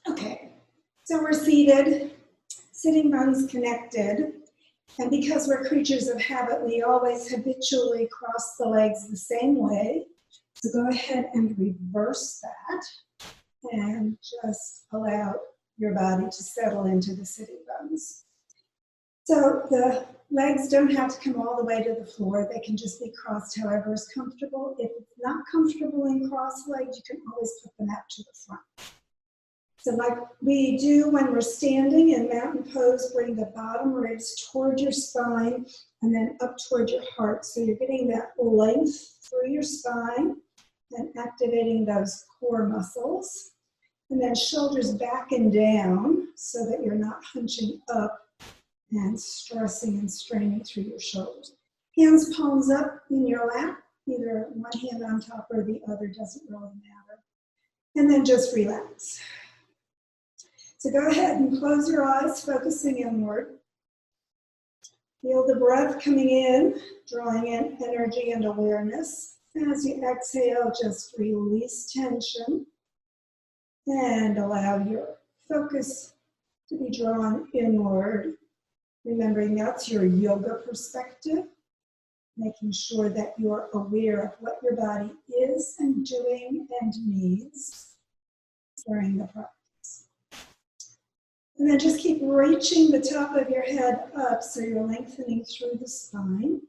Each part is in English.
Okay, so we're seated, sitting bones connected, and because we're creatures of habit, we always habitually cross the legs the same way. So go ahead and reverse that and just allow your body to settle into the sitting bones. So the legs don't have to come all the way to the floor. They can just be crossed however is comfortable. If it's not comfortable in cross-legged, you can always put them out to the front. So like we do when we're standing in mountain pose, bring the bottom ribs toward your spine and then up toward your heart. So you're getting that length through your spine and activating those core muscles. And then shoulders back and down so that you're not hunching up and stressing and straining through your shoulders. Hands palms up in your lap, either one hand on top or the other, doesn't really matter. And then just relax. So go ahead and close your eyes, focusing inward. Feel the breath coming in, drawing in energy and awareness. As you exhale, just release tension and allow your focus to be drawn inward. Remembering that's your yoga perspective, making sure that you're aware of what your body is and doing and needs during the practice. And then just keep reaching the top of your head up so you're lengthening through the spine.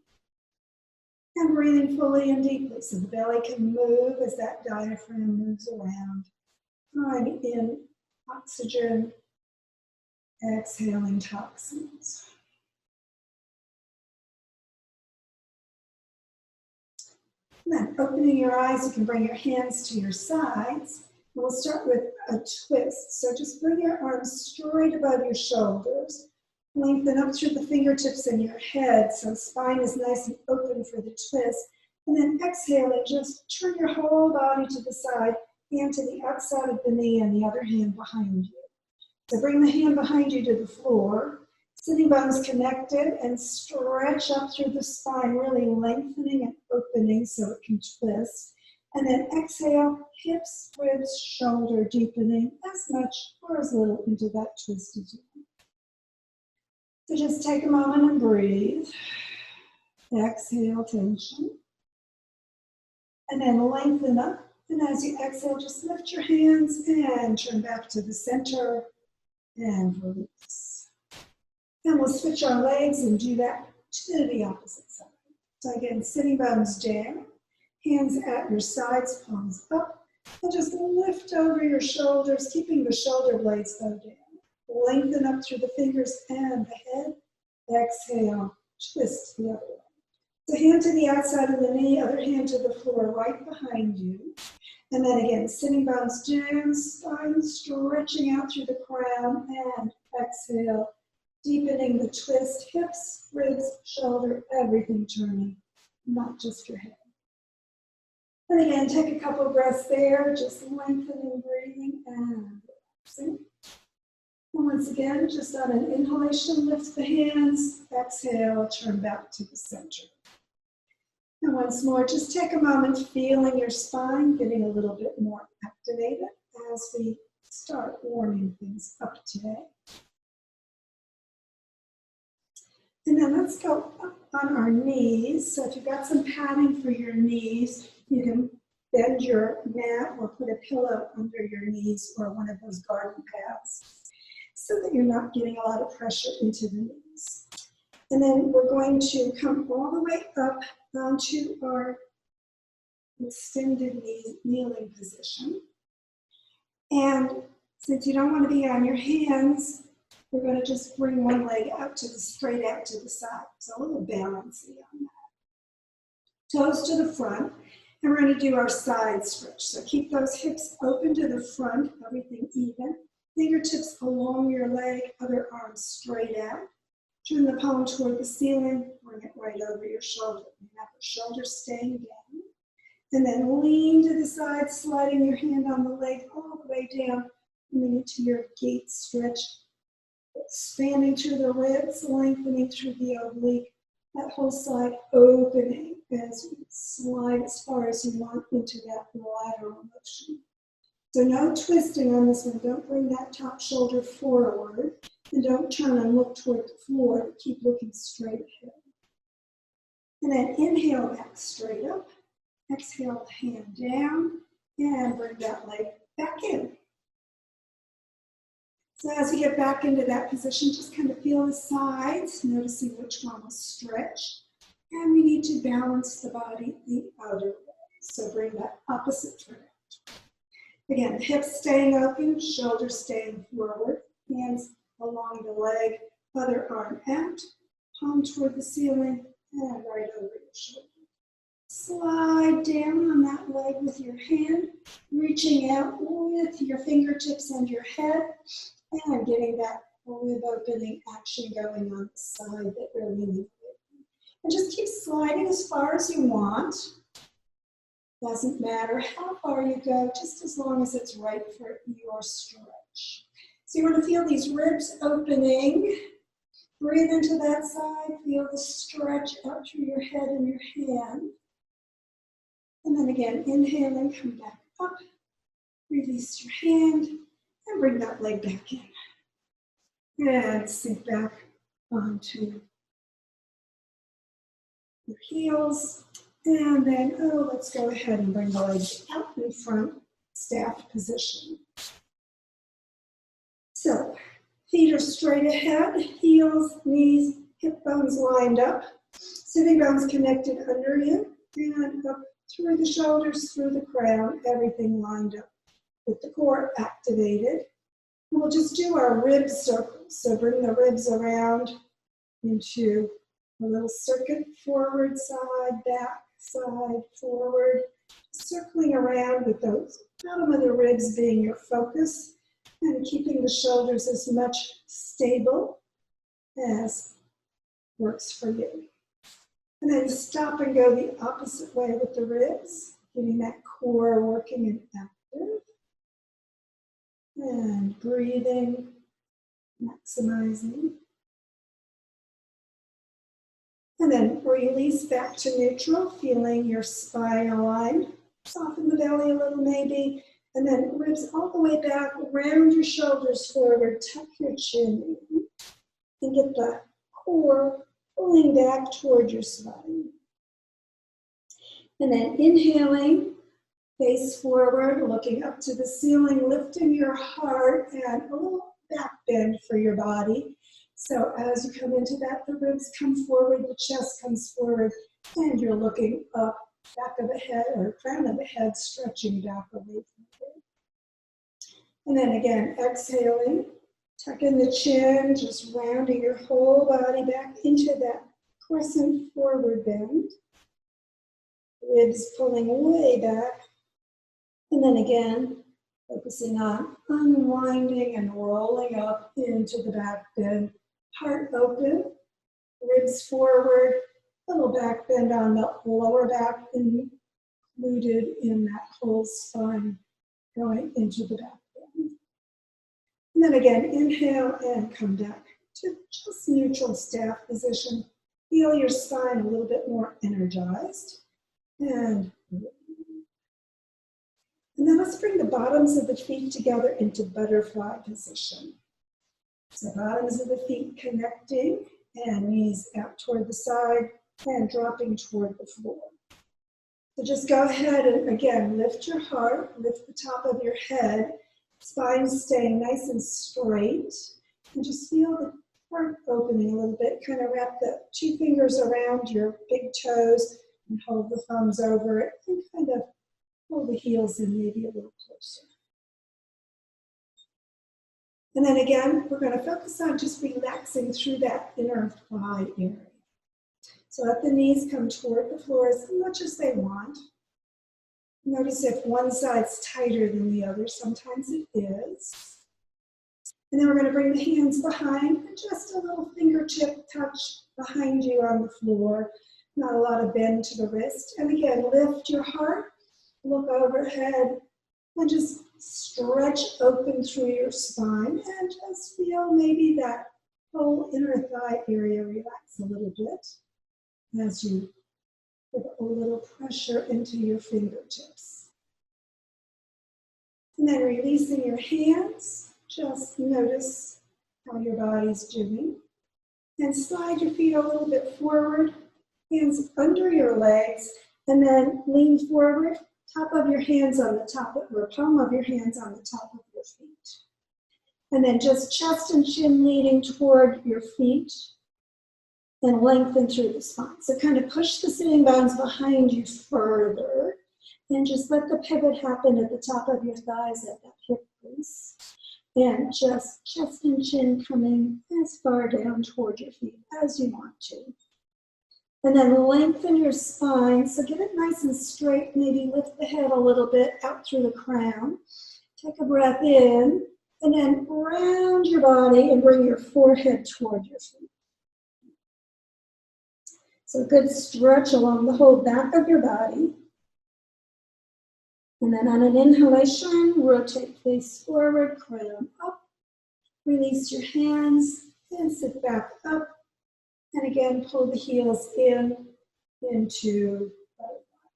And breathing fully and deeply so the belly can move as that diaphragm moves around. Drawing in oxygen, exhaling toxins. And then opening your eyes, you can bring your hands to your sides. We'll start with a twist. So just bring your arms straight above your shoulders. Lengthen up through the fingertips in your head so the spine is nice and open for the twist. And then exhale and just turn your whole body to the side, hand to the outside of the knee and the other hand behind you. So bring the hand behind you to the floor. Sitting bones connected and stretch up through the spine, really lengthening and opening so it can twist. And then exhale, hips, ribs, shoulder deepening as much or as little into that twist as you can. So just take a moment and breathe. Exhale, tension. And then lengthen up. And as you exhale, just lift your hands and turn back to the center and release. And we'll switch our legs and do that to the opposite side. So again, sitting bones down, hands at your sides, palms up, and just lift over your shoulders, keeping the shoulder blades bow down. Lengthen up through the fingers and the head. Exhale, twist the other way. So hand to the outside of the knee, other hand to the floor right behind you. And then again, sitting bones down, spine stretching out through the crown, and exhale, deepening the twist, hips, ribs, shoulder, everything turning, not just your head. And again, take a couple of breaths there, just lengthening, breathing, and relaxing. And once again, just on an inhalation, lift the hands, exhale, turn back to the center. And once more, just take a moment feeling your spine, getting a little bit more activated as we start warming things up today. And then let's go up on our knees. So if you've got some padding for your knees, you can bend your mat or put a pillow under your knees or one of those garden pads so that you're not getting a lot of pressure into the knees. And then we're going to come all the way up onto our extended kneeling position. And since you don't want to be on your hands, we're going to just bring one leg out straight out to the side. So a little balancing on that. Toes to the front, and we're going to do our side stretch. So keep those hips open to the front, everything even. Fingertips along your leg, other arm straight out. Turn the palm toward the ceiling, bring it right over your shoulder. You have the shoulder staying down. And then lean to the side, sliding your hand on the leg all the way down, coming into your gate stretch. Expanding through the ribs, lengthening through the oblique, that whole side opening as you slide as far as you want into that lateral motion. So no twisting on this one. Don't bring that top shoulder forward. And don't turn and look toward the floor. Keep looking straight ahead. And then inhale back straight up. Exhale, hand down. And bring that leg back in. So as you get back into that position, just kind of feel the sides, noticing which one will stretch. And we need to balance the body the other way. So bring that opposite foot out. Again, hips staying open, shoulders staying forward, hands along the leg, other arm out, palm toward the ceiling, and right over your shoulder. Slide down on that leg with your hand, reaching out with your fingertips and your head, and getting that rib opening action going on the side that really needs it. And just keep sliding as far as you want. Doesn't matter how far you go, just as long as it's right for your stretch. So you want to feel these ribs opening. Breathe into that side. Feel the stretch out through your head and your hand. And then again, inhale and come back up. Release your hand and bring that leg back in. And sink back onto your heels. And then, let's go ahead and bring the legs out in front, staff position. So, feet are straight ahead, heels, knees, hip bones lined up, sitting bones connected under you, and up through the shoulders, through the crown, everything lined up with the core activated. And we'll just do our rib circles. So bring the ribs around into a little circuit, forward, side, back, side, forward, circling around with those bottom of the ribs being your focus and keeping the shoulders as much stable as works for you. And then stop and go the opposite way with the ribs, getting that core working and active. And breathing, maximizing. And then release back to neutral, feeling your spine align. Soften the belly a little maybe. And then ribs all the way back, round your shoulders forward, tuck your chin in. And get that core pulling back toward your spine. And then inhaling, face forward, looking up to the ceiling, lifting your heart and a little back bend for your body. So as you come into that, the ribs come forward, the chest comes forward, and you're looking up, back of the head or crown of the head, stretching back away from you. And then again, exhaling, tuck in the chin, just rounding your whole body back into that crescent forward bend. Ribs pulling way back. And then again, focusing on unwinding and rolling up into the back bend. Heart open, ribs forward, little back bend on the lower back, included in that whole spine going into the back bend. And then again, inhale and come back to just neutral staff position. Feel your spine a little bit more energized. And then let's bring the bottoms of the feet together into butterfly position. So bottoms of the feet connecting and knees out toward the side and dropping toward the floor. So just go ahead and again, lift your heart, lift the top of your head, spine staying nice and straight, and just feel the heart opening a little bit. Kind of wrap the two fingers around your big toes and hold the thumbs over it and kind of pull the heels in maybe a little closer. And then again, we're going to focus on just relaxing through that inner thigh area. So let the knees come toward the floor as much as they want. Notice if one side's tighter than the other. Sometimes it is. And then we're going to bring the hands behind and just a little fingertip touch behind you on the floor. Not a lot of bend to the wrist. And again, lift your heart, look overhead, and just stretch open through your spine and just feel maybe that whole inner thigh area relax a little bit as you put a little pressure into your fingertips. And then releasing your hands, just notice how your body's doing. And slide your feet a little bit forward, hands under your legs, and then lean forward, top of your hands on the top of, or palm of your hands on the top of your feet. And then just chest and chin leading toward your feet and lengthen through the spine. So kind of push the sitting bones behind you further and just let the pivot happen at the top of your thighs at that hip crease. And just chest and chin coming as far down toward your feet as you want to. And then lengthen your spine. So get it nice and straight. Maybe lift the head a little bit out through the crown. Take a breath in. And then round your body and bring your forehead toward your feet. So good stretch along the whole back of your body. And then on an inhalation, rotate face forward, crown up. Release your hands and sit back up. And again, pull the heels in into butterfly.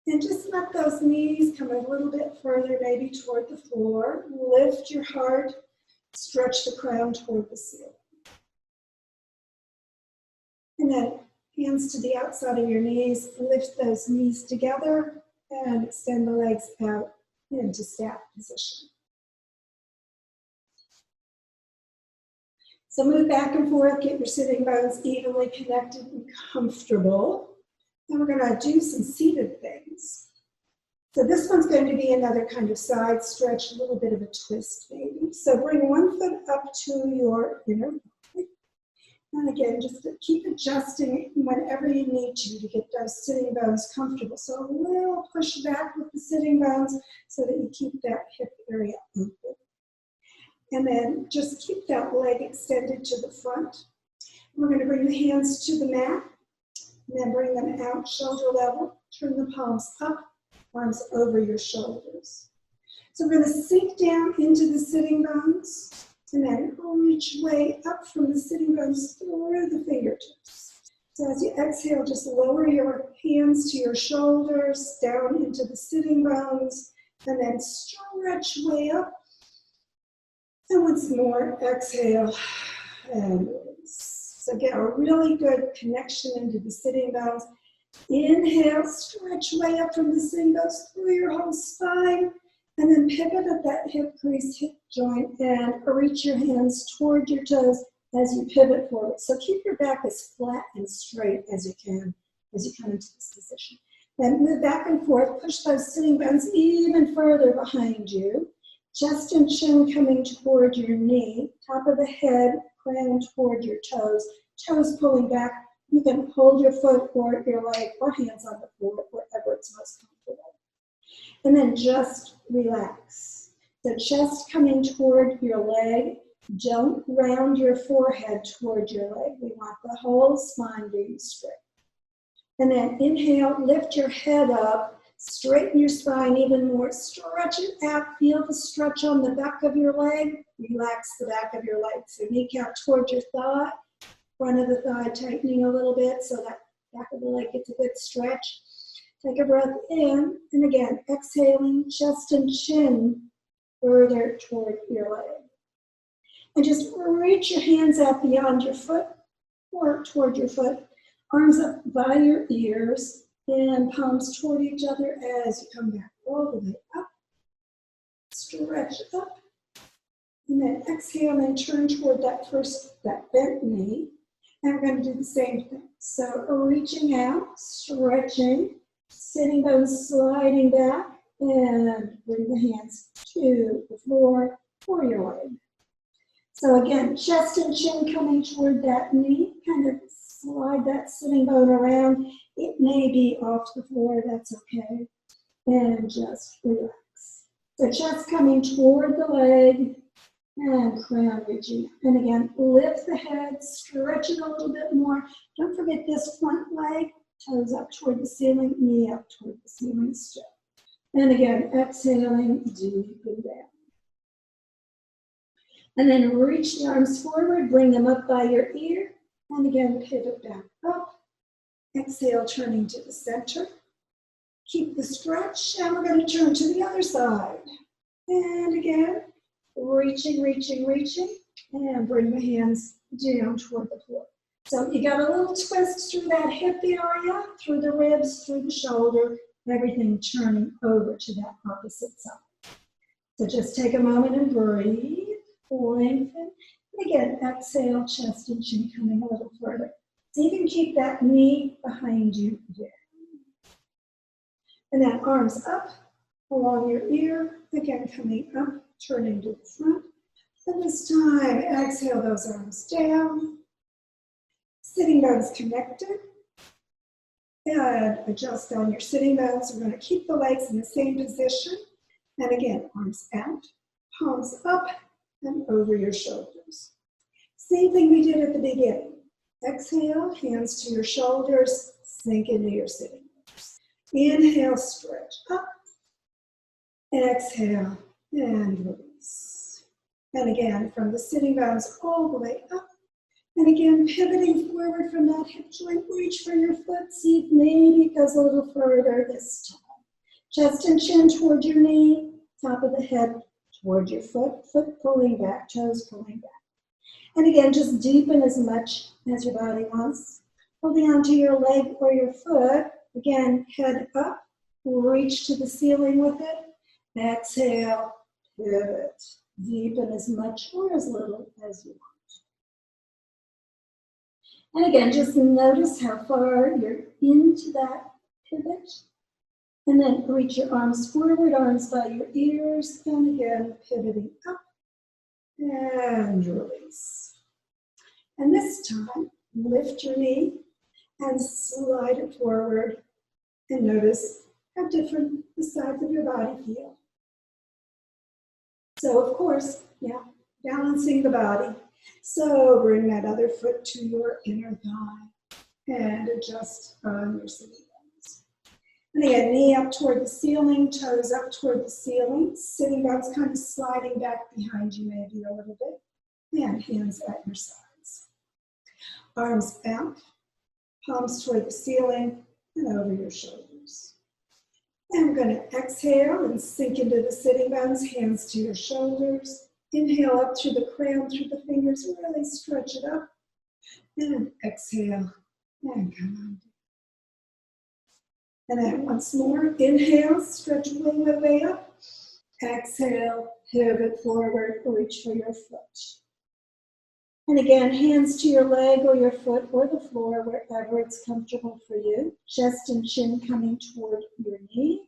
And just let those knees come a little bit further, maybe toward the floor. Lift your heart, stretch the crown toward the ceiling. And then hands to the outside of your knees, lift those knees together and extend the legs out into staff position. So move back and forth, get your sitting bones evenly connected and comfortable. And we're going to do some seated things. So this one's going to be another kind of side stretch, a little bit of a twist maybe. So bring one foot up to your inner thigh. And again, just to keep adjusting whenever you need to get those sitting bones comfortable. So a little push back with the sitting bones so that you keep that hip area open. And then just keep that leg extended to the front. We're going to bring the hands to the mat, and then bring them out shoulder level. Turn the palms up, arms over your shoulders. So we're going to sink down into the sitting bones, and then reach way up from the sitting bones through the fingertips. So as you exhale, just lower your hands to your shoulders, down into the sitting bones, and then stretch way up. And once more, exhale and release. So get a really good connection into the sitting bones. Inhale, stretch way up from the sitting bones through your whole spine. And then pivot at that hip crease, hip joint, and reach your hands toward your toes as you pivot forward. So keep your back as flat and straight as you can as you come into this position. Then move back and forth, push those sitting bones even further behind you. Chest and chin coming toward your knee, top of the head, crown toward your toes, toes pulling back. You can hold your foot or your leg or hands on the floor, wherever it's most comfortable. And then just relax. The chest coming toward your leg. Don't round your forehead toward your leg. We want the whole spine being straight. And then inhale, lift your head up, straighten your spine even more, stretch it out, feel the stretch on the back of your leg, relax the back of your leg. So kneecap toward your thigh, front of the thigh tightening a little bit so that back of the leg gets a good stretch. Take a breath in, and again, exhaling, chest and chin further toward your leg. And just reach your hands out beyond your foot or toward your foot, arms up by your ears, and palms toward each other as you come back all the way up. Stretch up, and then exhale and turn toward that bent knee. And we're going to do the same thing. So reaching out, stretching, sitting bones sliding back, and bring the hands to the floor for your leg. So again, chest and chin coming toward that knee, kind of slide that sitting bone around. It may be off the floor, that's okay. And just relax. So chest coming toward the leg and crown reaching. And again, lift the head, stretch it a little bit more. Don't forget this front leg, toes up toward the ceiling, knee up toward the ceiling still. And again, exhaling deep and down. And then reach the arms forward, bring them up by your ear. And again, pivot back up. Exhale, turning to the center. Keep the stretch, and we're going to turn to the other side. And again, reaching, reaching, reaching, and bring the hands down toward the floor. So you got a little twist through that hip area, through the ribs, through the shoulder, everything turning over to that opposite side. So just take a moment and breathe, lengthen. And again, exhale, chest and chin coming a little further. So you can keep that knee behind you there. And then arms up along your ear, again coming up, turning to the front. And this time, exhale those arms down. Sitting bones connected. And adjust on your sitting bones. We're going to keep the legs in the same position. And again, arms out, palms up, and over your shoulders. Same thing we did at the beginning. Exhale, hands to your shoulders, sink into your sitting bones. Inhale, stretch up. Exhale, and release. And again, from the sitting bones all the way up. And again, pivoting forward from that hip joint, reach for your foot. See if maybe it goes a little further this time. Chest and chin toward your knee, top of the head toward your foot, foot pulling back, toes pulling back. And again, just deepen as much as your body wants. Holding onto your leg or your foot. Again, head up, reach to the ceiling with it. Exhale, pivot. Deepen as much or as little as you want. And again, just notice how far you're into that pivot. And then reach your arms forward, arms by your ears. And again, pivoting up and release. And this time, lift your knee and slide it forward. And notice how different the sides of your body feel. So, of course, balancing the body. So bring that other foot to your inner thigh and adjust on your sitting bones. And again, knee up toward the ceiling, toes up toward the ceiling, sitting bones kind of sliding back behind you maybe a little bit, and hands at your sides. Arms out, palms toward the ceiling and over your shoulders. And we're going to exhale and sink into the sitting bones, hands to your shoulders. Inhale up through the crown, through the fingers, really stretch it up. And exhale, and come on. And then once more, inhale, stretch way up. Exhale, pivot forward, reach for your foot. And again, hands to your leg or your foot or the floor, wherever it's comfortable for you. Chest and chin coming toward your knee.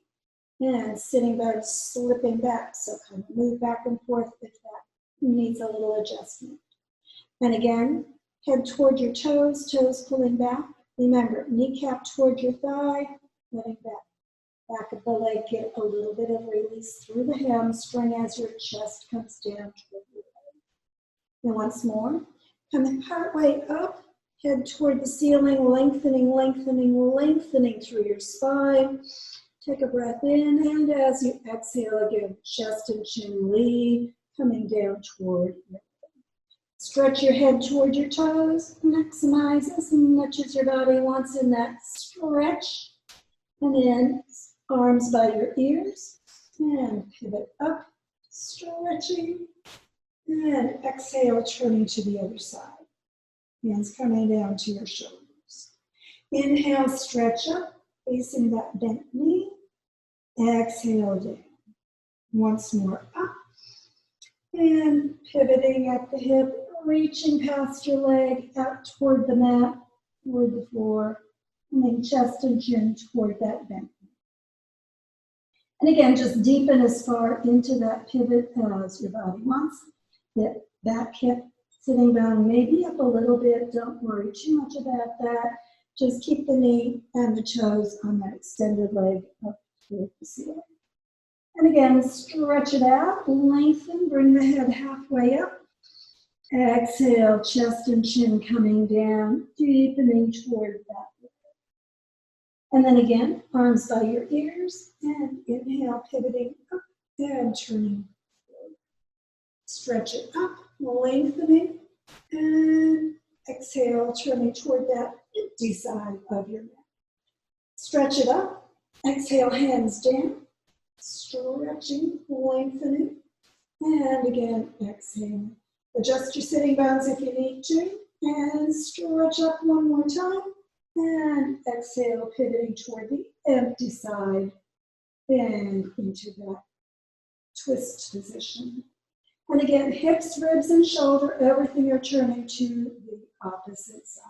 And sitting bones slipping back, so kind of move back and forth if that needs a little adjustment. And again, head toward your toes, toes pulling back. Remember, kneecap toward your thigh, letting that back of the leg get a little bit of release through the hamstring as your chest comes down toward your leg. And once more, coming partway up, head toward the ceiling, lengthening, lengthening, lengthening through your spine. Take a breath in, and as you exhale again, chest and chin lead, coming down toward your head. Stretch your head toward your toes, maximize as much as your body wants in that stretch. And then arms by your ears, and pivot up, stretching. And exhale, turning to the other side. Hands coming down to your shoulders. Inhale, stretch up, facing that bent knee. Exhale down. Once more up. And pivoting at the hip, reaching past your leg out toward the mat, toward the floor, and then chest and chin toward that bent knee. And again, just deepen as far into that pivot as your body wants. The back hip sitting down maybe up a little bit. Don't worry too much about that. Just keep the knee and the toes on that extended leg up toward the ceiling. And again, stretch it out, lengthen, bring the head halfway up. Exhale, chest and chin coming down, deepening toward that. And then again, arms by your ears, and inhale, pivoting up and turning forward. Stretch it up, lengthening, and exhale, turning toward that empty side of your mat. Stretch it up, Exhale, hands down, stretching, lengthening, and again, exhale. Adjust your sitting bones if you need to, and stretch up one more time, and exhale, pivoting toward the empty side, and into that twist position. And again, hips, ribs, and shoulder, everything are turning to the opposite side.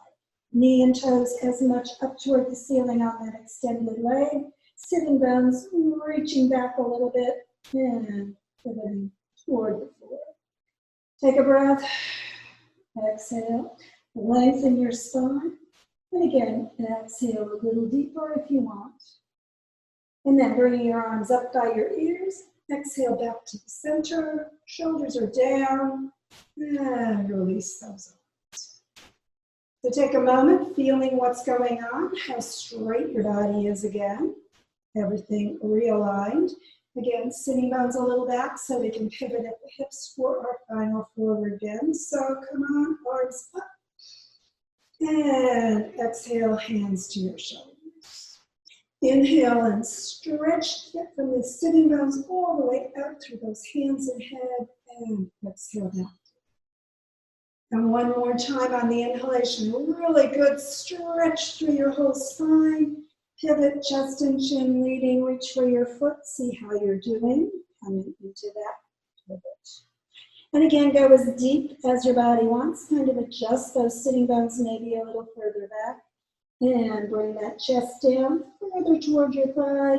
Knee and toes as much up toward the ceiling on that extended leg. Sitting bones reaching back a little bit and pivoting toward the floor. Take a breath. Exhale. Lengthen your spine. And again, exhale a little deeper if you want. And then bringing your arms up by your ears. Exhale back to the center. Shoulders are down. And release those arms. So take a moment, feeling what's going on, how straight your body is again. Everything realigned. Again, sitting bones a little back so we can pivot at the hips for our final forward bend. So come on, arms up. And exhale, hands to your shoulders. Inhale and stretch, get from the sitting bones all the way out through those hands and head, and exhale down. And one more time on the inhalation, really good stretch through your whole spine. Pivot, chest and chin leading, reach for your foot, see how you're doing, coming into that pivot. And again, go as deep as your body wants, kind of adjust those sitting bones maybe a little further back. And bring that chest down further toward your thigh.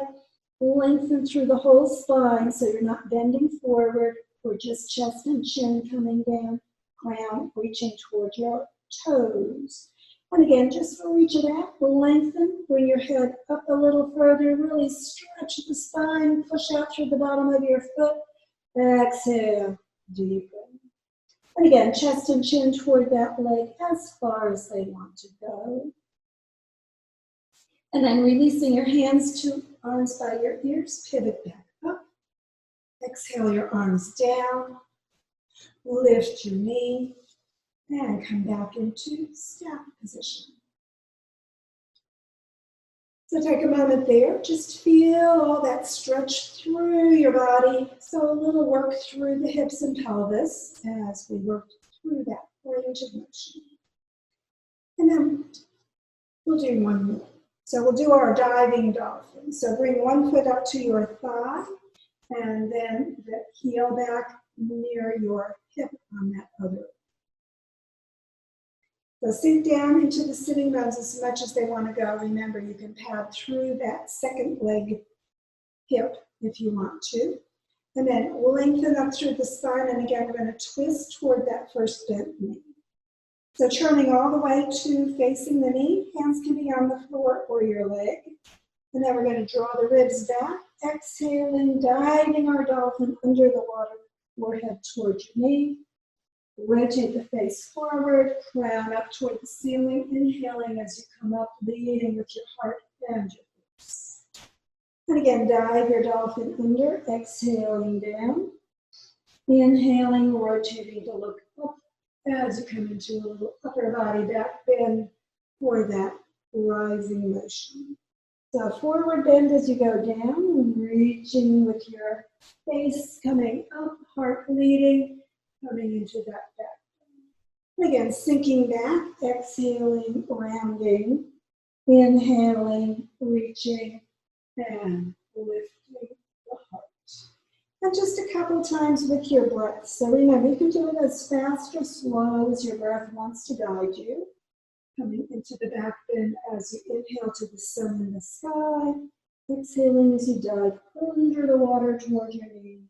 Lengthen through the whole spine so you're not bending forward or just chest and chin coming down. Crown reaching toward your toes. And again, just reach it out, lengthen, bring your head up a little further, really stretch the spine, push out through the bottom of your foot. Exhale, deepen. And again, chest and chin toward that leg as far as they want to go. And then releasing your hands to arms by your ears, pivot back up. Exhale your arms down. Lift your knee and come back into staff position. So take a moment there, just feel all that stretch through your body. So a little work through the hips and pelvis as we work through that range of motion. And then we'll do one more. So we'll do our diving dolphin. So bring one foot up to your thigh and then the heel back near your hip on that other. So sink down into the sitting bones as much as they want to go. Remember, you can pad through that second leg hip if you want to. And then lengthen up through the spine. And again, we're going to twist toward that first bent knee. So turning all the way to facing the knee. Hands can be on the floor or your leg. And then we're going to draw the ribs back. Exhaling, diving our dolphin under the water. Forehead towards your knee. Rotate the face forward, crown up toward the ceiling, inhaling as you come up, leading with your heart and your hips. And again, dive your dolphin under, exhaling down. Inhaling, rotating to look up as you come into a little upper body back bend for that rising motion. So forward bend as you go down, reaching with your face coming up, heart leading, coming into that back bend. Again, sinking back, exhaling, rounding, inhaling, reaching, and lifting the heart. And just a couple times with your breath. So remember, you can do it as fast or slow as your breath wants to guide you. Coming into the back bend as you inhale to the sun in the sky. Exhaling as you dive under the water toward your knee.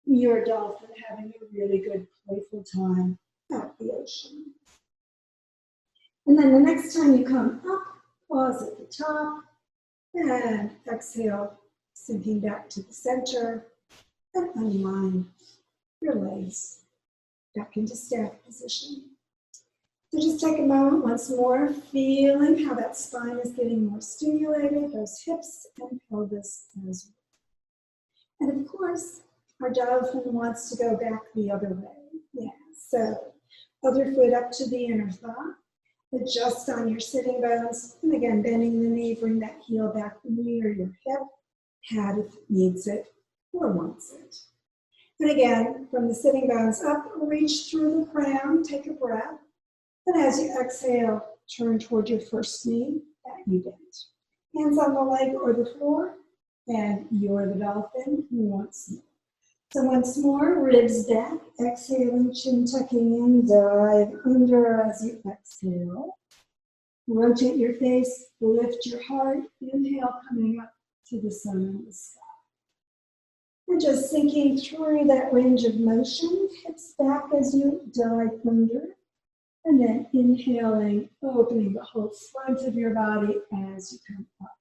Your dolphin having a really good playful time at the ocean. And then the next time you come up, pause at the top and exhale, sinking back to the center and unwind your legs back into staff position. So just take a moment once more, feeling how that spine is getting more stimulated, those hips and pelvis as well. And of course, our dolphin wants to go back the other way. Yeah, so other foot up to the inner thigh. Adjust on your sitting bones. And again, bending the knee, bring that heel back near your hip. Pat if it needs it or wants it. And again, from the sitting bones up, reach through the crown, take a breath. And as you exhale, turn toward your first knee that you bend. Hands on the leg or the floor, and you're the dolphin once more. So once more, ribs back, exhaling, chin tucking in, dive under as you exhale. Rotate your face, lift your heart, inhale, coming up to the sun and the sky. And just sinking through that range of motion, hips back as you dive under. And then inhaling, opening the whole front of your body as you come up.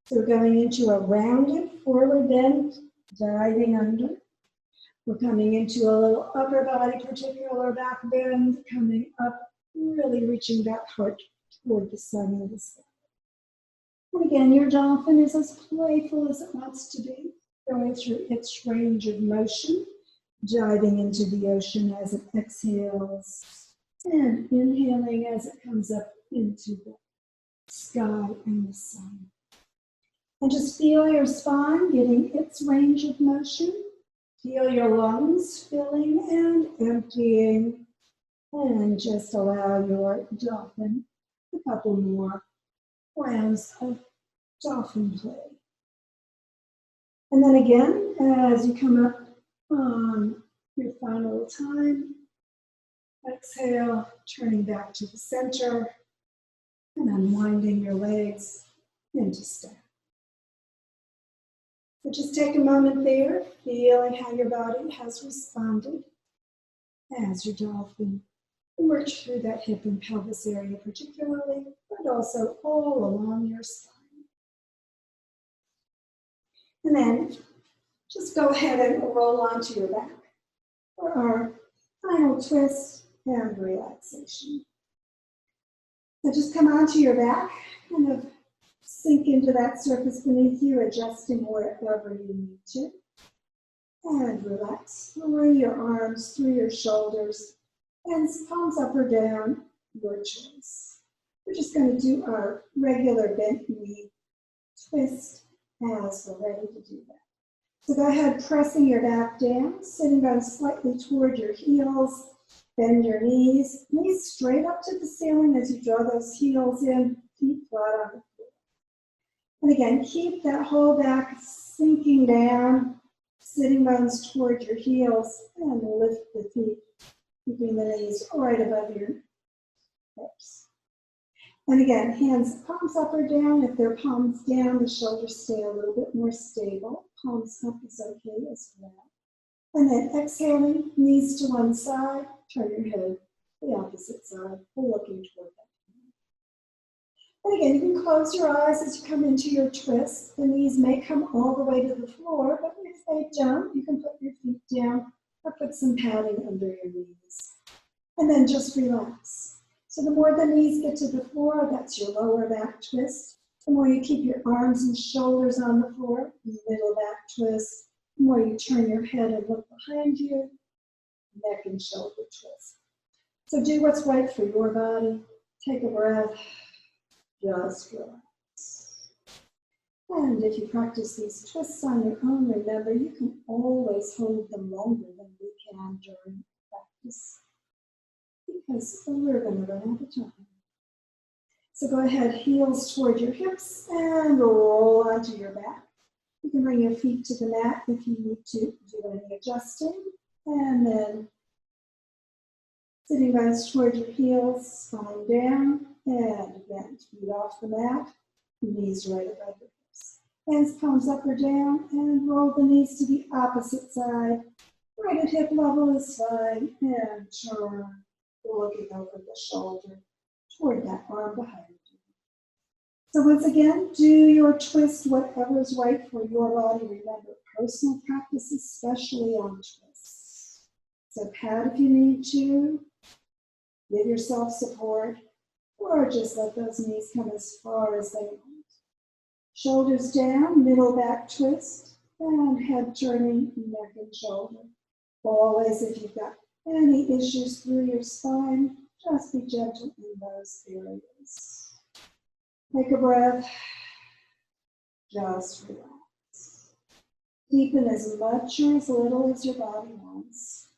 So we're going into a rounded forward bend, diving under. We're coming into a little upper body, particular back bend, coming up, really reaching that heart toward the sun and the sky. And again, your dolphin is as playful as it wants to be, going through its range of motion, diving into the ocean as it exhales, and inhaling as it comes up into the sky and the sun. And just feel your spine getting its range of motion. Feel your lungs filling and emptying. And just allow your dolphin a couple more rounds of dolphin play. And then again, as you come up on your final time, exhale, turning back to the center and unwinding your legs into stack. So just take a moment there, feeling how your body has responded as your dolphin works through that hip and pelvis area particularly, but also all along your spine. And then just go ahead and roll onto your back for our final twist and relaxation. So just come onto your back, kind of sink into that surface beneath you, adjusting wherever you need to. And relax through your arms, through your shoulders, and palms up or down, your choice. We're just going to do our regular bent knee twist as we're ready to do that. So go ahead, pressing your back down, sitting down slightly toward your heels. Bend your knees straight up to the ceiling as you draw those heels in, feet flat on the floor. And again, keep that whole back sinking down, sitting bones toward your heels, and lift the feet, keeping the knees right above your hips. And again, hands, palms up or down. If they're palms down, the shoulders stay a little bit more stable. Palms up is okay as well. And then exhaling, knees to one side, turn your head the opposite side, looking toward that. And again, you can close your eyes as you come into your twist. The knees may come all the way to the floor, but if they don't, you can put your feet down or put some padding under your knees. And then just relax. So the more the knees get to the floor, that's your lower back twist. The more you keep your arms and shoulders on the floor, middle back twist. The more you turn your head and look behind you, neck and shoulder twist. So do what's right for your body. Take a breath, just relax. And if you practice these twists on your own, remember you can always hold them longer than we can during practice, because we're going to run out of time. So go ahead, heels toward your hips and roll onto your back. You can bring your feet to the mat if you need to do any adjusting. And then sitting bones toward your heels, spine down, and again, feet off the mat, knees right above your hips. Hands, palms up or down, and roll the knees to the opposite side. Right at hip level is fine, and turn, looking over the shoulder toward that arm behind you. So once again, do your twist, whatever is right for your body. Remember, personal practice, especially on twists. So pad if you need to, give yourself support, or just let those knees come as far as they want. Shoulders down, middle back twist, and head turning, neck and shoulder. Always, if you've got any issues through your spine, Just be gentle in those areas. Take a breath. Just relax. Deepen as much or as little as your body wants.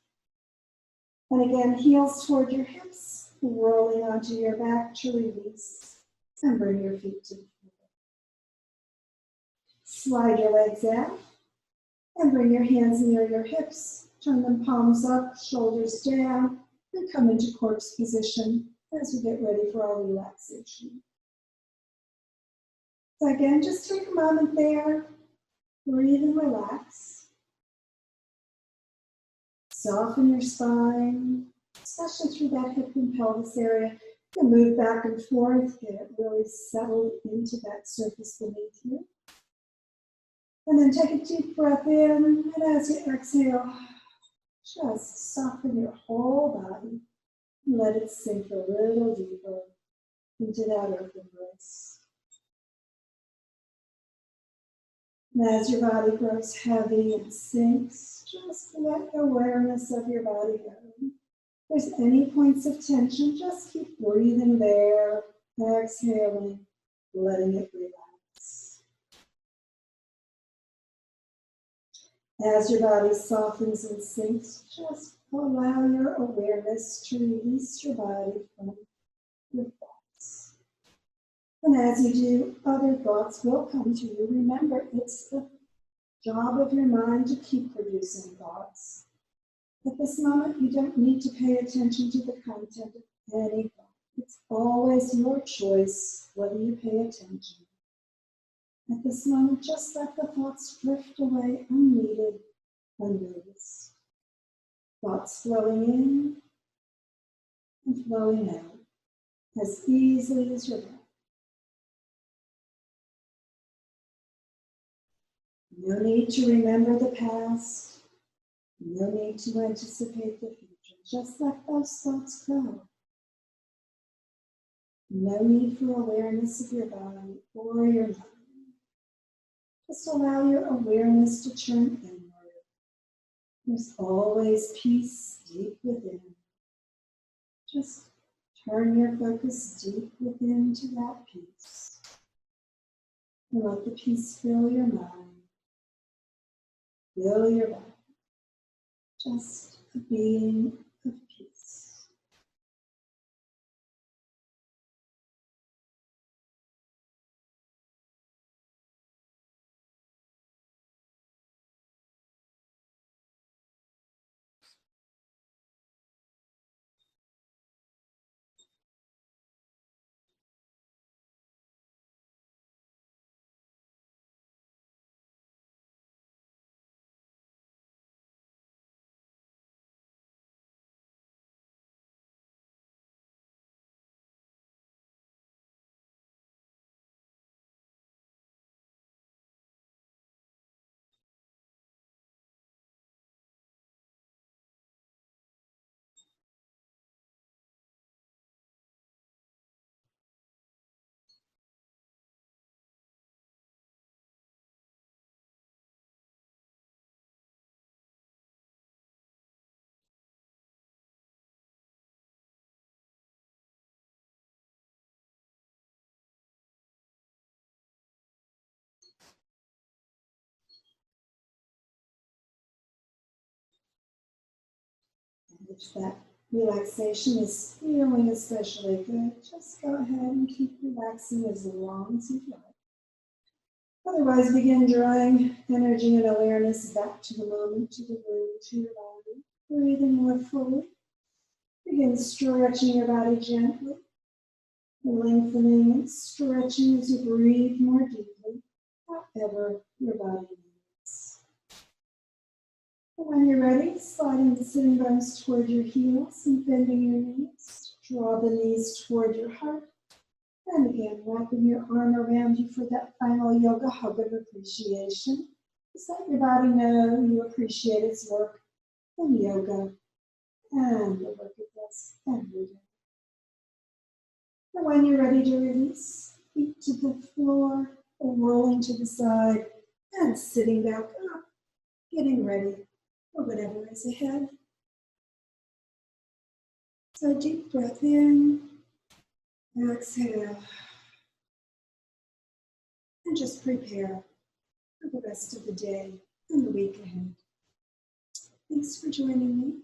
And again, heels toward your hips, rolling onto your back to release. And bring your feet to the floor. Slide your legs out and bring your hands near your hips. Turn them palms up, shoulders down, and come into corpse position as we get ready for our relaxation. So again, just take a moment there, breathe and relax. Soften your spine, especially through that hip and pelvis area. You can move back and forth, get really settled into that surface beneath you. And then take a deep breath in, and as you exhale, just soften your whole body and let it sink a little deeper into that earth embrace. And as your body grows heavy and sinks, just let awareness of your body go. If there's any points of tension, just keep breathing there, exhaling, letting it relax. As your body softens and sinks, just allow your awareness to release your body from your thoughts. And as you do, other thoughts will come to you. Remember, it's the job of your mind to keep producing thoughts. At this moment, you don't need to pay attention to the content of any thought. It's always your choice whether you pay attention. At this moment, just let the thoughts drift away unneeded, unnoticed. Thoughts flowing in and flowing out as easily as your breath. No need to remember the past. No need to anticipate the future. Just let those thoughts go. No need for awareness of your body or your mind. Just allow your awareness to turn inward. There's always peace deep within. Just turn your focus deep within to that peace. And let the peace fill your mind, fill your body. Just a being of peace. And if that relaxation is feeling especially good, just go ahead and keep relaxing as long as you like. Otherwise, begin drawing energy and awareness back to the moment, to the room, to your body. Breathing more fully. Begin stretching your body gently, lengthening and stretching as you breathe more deeply, however your body needs. And when you're ready, sliding the sitting bones toward your heels and bending your knees. Draw the knees toward your heart. And again, wrapping your arm around you for that final yoga hug of appreciation. Just let your body know you appreciate its work in yoga and the work it does every day. And when you're ready to release, feet to the floor, or rolling to the side, and sitting back up, getting ready for whatever is ahead. So deep breath in, exhale, and just prepare for the rest of the day and the week ahead. Thanks for joining me.